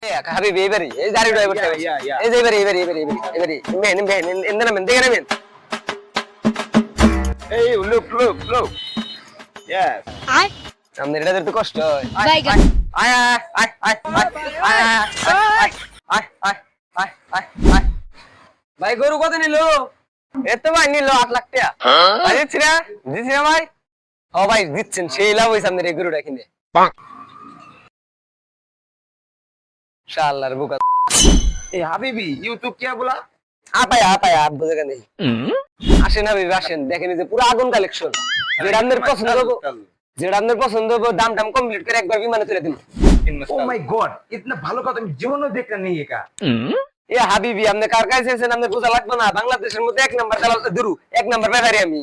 হাবিবি এবারে এই দাঁড়িয়ে রয়ে বসে এই যে এবারে এন্দা নামেন দেখে নেবেন এই লুক ইয়েস আমাদের এটা তো কষ্ট হয় আয় আয় আয় আয় আয় আয় আয় ভাই গরু কত নিল এত ভাই নিল 8 লাখ টাকা ভাই দিচ্ছি না ভাই ও ভাই দিচ্ছেন সেই লাভ হইছে আমাদের এই গরুটা কিনে শালার বুকা ए हबीबी यूट्यूब क्या बोला আপায় আপ বুঝে নেই আসেন হাবিবি আসেন দেখেন যে পুরো আগুন কালেকশন যেটা আপনার পছন্দ হবে দাম টাম কমপ্লিট করে একবার বিমানে তুলে দিন ओ माय गॉड इतना ভালো কথা আমি জীবনে দেখতে নেই একা এ হাবিবি আপনি কার কাছে এসেছেন আপনি বোঝা লাগবে না বাংলাদেশের মধ্যে এক নাম্বার দালাল দুরু এক নাম্বার ব্যাপারী আমি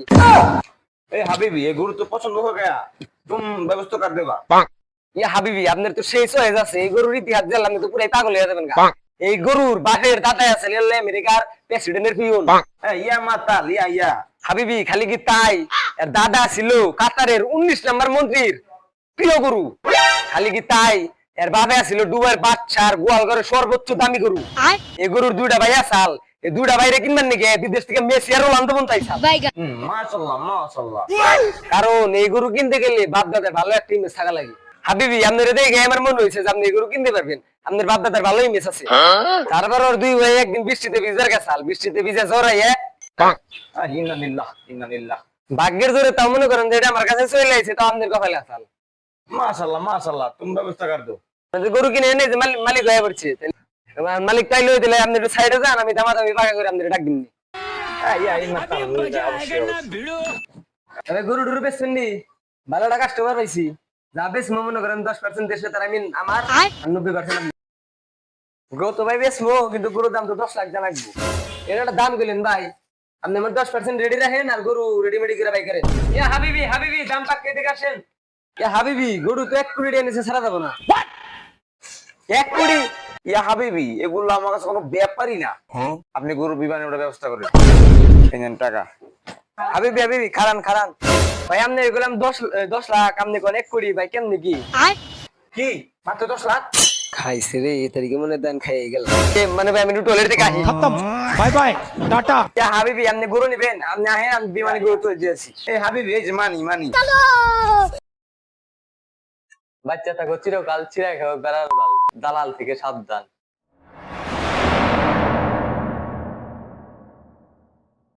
ए हबीबी ये गुरु तो पसंद हो गया तुम व्यवस्था कर देगा এ হাবিবি আপনার তো সেই চয়েস আছে এই গরুর ইতিহাস জানলে আপনি তো পুরাই পাগল হয়ে যাবেন গা এই গরুর বাপের দাদাই আছে আমেরিকার প্রেসিডেন্টের পিয়ন या माता या হাবিবি খালি কি তাই এর দাদা ছিল কাতারের 19 নম্বর মন্ত্রীর প্রিয় গরু খালি কি তাই এর বাবা ছিল দুবাইয়ের বাদশার গোয়ালঘরের সর্বোচ্চ দামি গরু এই গরুর দুইটা ভাই আসাল এই দুইটা বাইরে কিনবেন নাকি বিদেশ থেকে মেসি আর রোনালদো বনতাই সাল माशाल्लाह কারণ এই গরু কিনতে গেলে বাপ দাদার ভালো একটা ইমেজ থাকা লাগে হাবিবি আপনার দেখে আমার মনে হয়েছে যে আপনি এই গরু কিনতে পারবেন আপনার বাপ দাদার ভালো ইমেজ আছে তারপর ওর দুই ভাই একদিন বৃষ্টিতে ভিজার গেছাল বৃষ্টিতে ভিজে জড়াইয়া ভাগ্যের জোরে তাও মনে করেন যে এটা আমার কাছে চলে আইছে তো আপনাদের কপালে আসাল माशाल्लाह तुम व्यवस्था कर दो গরু কিনে এনে যে মালিক হয়ে পড়ছে মালিক তাই লই দিলে আপনি একটু সাইডে যান আমি দামাদামি পাকা করে আপনাদের ডাক দিন গরু টুরু বেচছেন নি ভালোটা কাস্টমার পাইছি যা বেশ মনে করেন 10% দেশে তার আমি আমার 90% গরু তো ভাই বেচবো কিন্তু গরুর দাম তো 10 লাখ জানাবো এর একটা দাম গেলেন ভাই আপনি আমার 10% রেডি রাখেন আর গরু রেডিমেডি করে বাই করেন ইয়া হাবিবি দাম পাক কেটে আসেন ইয়া হাবিবি গরু তো 1 কোটি টাকা নিচে ছাড়া যাব না 1 কোটি ইয়া হাবিবি এগুলো আমার কাছে কোনো ব্যাপারই না আপনি গরু বিমানের ব্যবস্থা করেন এখানে টাকা হাবিবি খারান ভাই আপনি এগুলাম 10 লাখ আপনি কোন 1 কোটি ভাই কেমনে কি মাত্র 10 লাখ খাইছে রে এই তারিখে মনে দেন খাই গেল মানে ভাই আমি একটু টয়লেট থেকে আসি खत्म बाय बाय टाटा ইয়া হাবিবি আপনি গরু নেবেন আপনি আহেন আমি বিমানে গরু তো দিয়েছি এ হাবিবি এই যে মানি বাচ্চা থাকো চিরকাল চিরাই খাও বেড়ার দালাল থেকে সাবধান